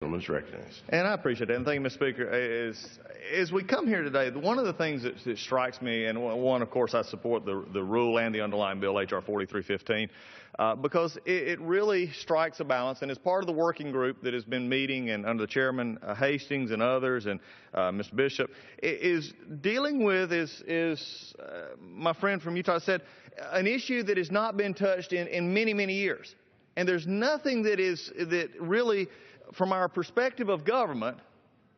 Gentleman is recognized. And I appreciate that. And thank you, Mr. Speaker. As we come here today, one of the things that strikes me, and one, of course, I support the rule and the underlying bill, H.R. 4315, because it really strikes a balance. And as part of the working group that has been meeting, and under the Chairman Hastings and others, and Mr. Bishop, is dealing with, my friend from Utah said, an issue that has not been touched in many, many years. And there's nothing that really, from our perspective of government,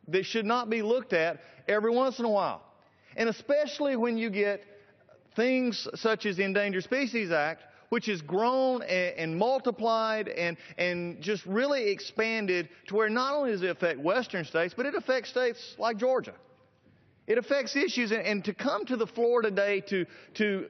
that should not be looked at every once in a while. And especially when you get things such as the Endangered Species Act, which has grown and multiplied and just really expanded to where not only does it affect western states, but it affects states like Georgia. It affects issues, and to come to the floor today to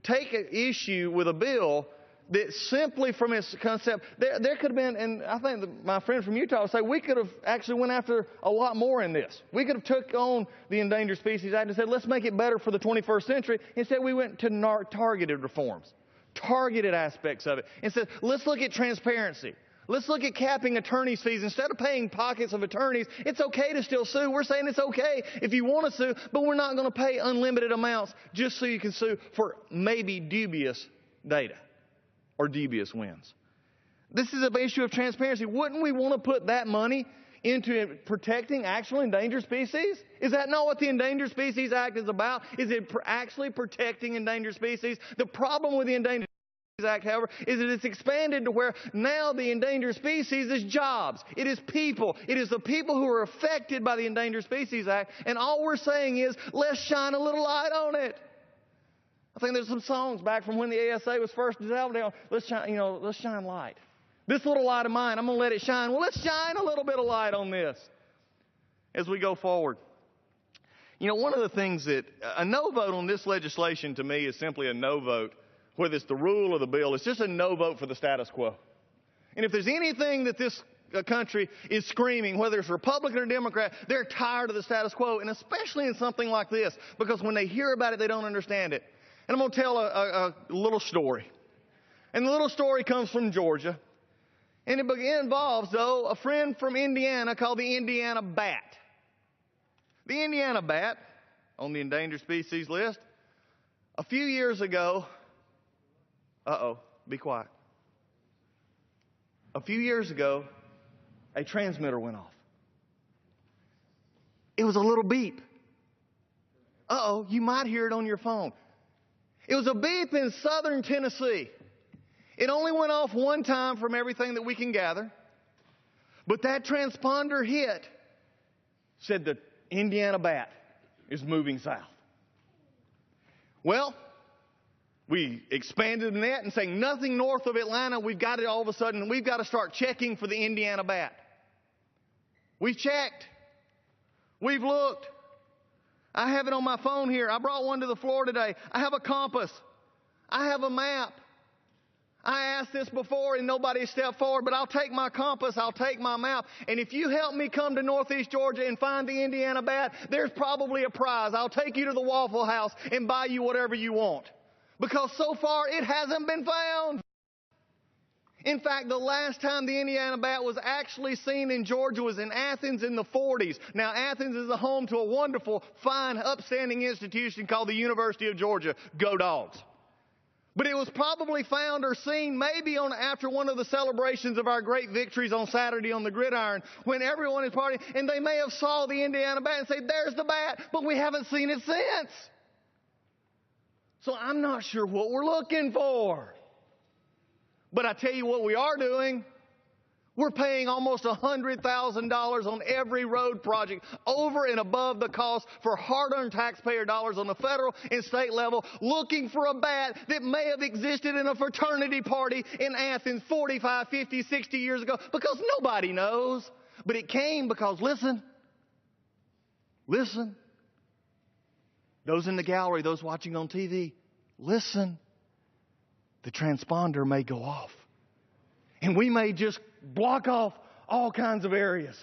take an issue with a bill that simply from its concept, there could have been, and I think my friend from Utah would say, we could have actually went after a lot more in this. We could have took on the Endangered Species Act and said, let's make it better for the 21st century. Instead, we went to targeted reforms, targeted aspects of it. And said, let's look at transparency. Let's look at capping attorney's fees. Instead of paying pockets of attorneys, it's okay to still sue. We're saying it's okay if you want to sue, but we're not going to pay unlimited amounts just so you can sue for maybe dubious data or dubious wins. This is an issue of transparency. Wouldn't we want to put that money into protecting actual endangered species? Is that not what the Endangered Species Act is about? Is it actually protecting endangered species? The problem with the Endangered Species Act, however, is that it's expanded to where now the endangered species is jobs. It is people. It is the people who are affected by the Endangered Species Act. And all we're saying is, let's shine a little light on it. I think there's some songs back from when the ASA was first developed. Let's shine light. This little light of mine, I'm going to let it shine. Well, let's shine a little bit of light on this as we go forward. One of the things that a no vote on this legislation to me is simply a no vote, whether it's the rule or the bill. It's just a no vote for the status quo. And if there's anything that this country is screaming, whether it's Republican or Democrat, they're tired of the status quo, and especially in something like this, because when they hear about it, they don't understand it. And I'm going to tell a little story. And the little story comes from Georgia. And it involves, though, a friend from Indiana called the Indiana bat. The Indiana bat, on the endangered species list, a few years ago, be quiet. A few years ago, a transmitter went off. It was a little beep. You might hear it on your phone. It was a beep in southern Tennessee. It only went off one time from everything that we can gather. But that transponder hit said the Indiana bat is moving south. Well, we expanded the net and saying nothing north of Atlanta. We've got it all of a sudden. We've got to start checking for the Indiana bat. We've checked. We've looked. I have it on my phone here. I brought one to the floor today. I have a compass. I have a map. I asked this before and nobody stepped forward, but I'll take my compass, I'll take my map. And if you help me come to Northeast Georgia and find the Indiana bat, there's probably a prize. I'll take you to the Waffle House and buy you whatever you want. Because so far it hasn't been found. In fact, the last time the Indiana bat was actually seen in Georgia was in Athens in the 40s. Now, Athens is the home to a wonderful, fine, upstanding institution called the University of Georgia. Go Dogs. But it was probably found or seen maybe after one of the celebrations of our great victories on Saturday on the gridiron when everyone is partying, and they may have saw the Indiana bat and say, there's the bat, but we haven't seen it since. So I'm not sure what we're looking for. But I tell you what we are doing. We're paying almost $100,000 on every road project over and above the cost for hard-earned taxpayer dollars on the federal and state level, looking for a bat that may have existed in a fraternity party in Athens 45, 50, 60 years ago, because nobody knows. But it came because, listen, those in the gallery, those watching on TV, listen. The transponder may go off. And we may just block off all kinds of areas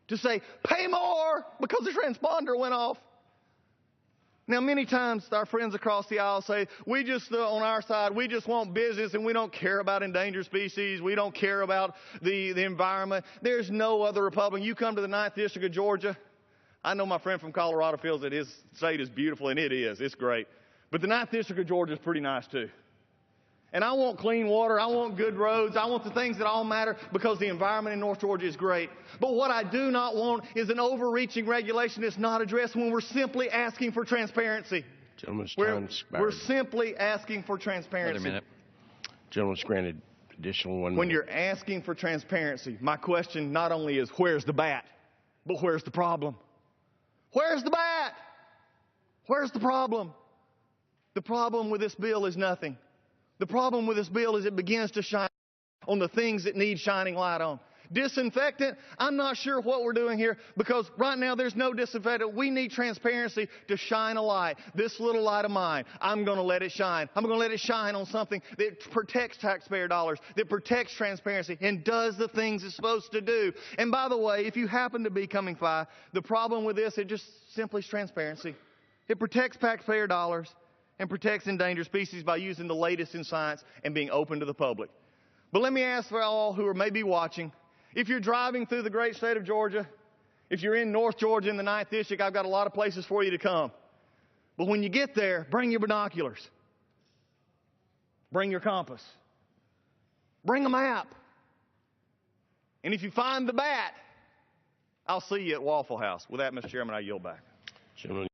to say, pay more because the transponder went off. Now, many times our friends across the aisle say, we just, on our side, we just want business and we don't care about endangered species. We don't care about the environment. There's no other Republican. You come to the 9th District of Georgia. I know my friend from Colorado feels that his state is beautiful, and it is. It's great. But the 9th District of Georgia is pretty nice, too. And I want clean water. I want good roads. I want the things that all matter because the environment in North Georgia is great. But what I do not want is an overreaching regulation that's not addressed when we're simply asking for transparency. Gentleman's time expired. We're simply asking for transparency. Another minute. Gentleman's granted additional 1 minute. When you're asking for transparency, my question not only is where's the bat, but where's the problem? Where's the bat? Where's the problem? The problem with this bill is nothing. The problem with this bill is it begins to shine on the things that need shining light on. Disinfectant, I'm not sure what we're doing here because right now there's no disinfectant. We need transparency to shine a light. This little light of mine, I'm going to let it shine. I'm going to let it shine on something that protects taxpayer dollars, that protects transparency, and does the things it's supposed to do. And by the way, if you happen to be coming by, the problem with this, it just simply is transparency. It protects taxpayer dollars and protects endangered species by using the latest in science and being open to the public. But let me ask for all who are maybe watching, if you're driving through the great state of Georgia, if you're in North Georgia in the 9th District, I've got a lot of places for you to come. But when you get there, bring your binoculars. Bring your compass. Bring a map. And if you find the bat, I'll see you at Waffle House. With that, Mr. Chairman, I yield back. Gentleman.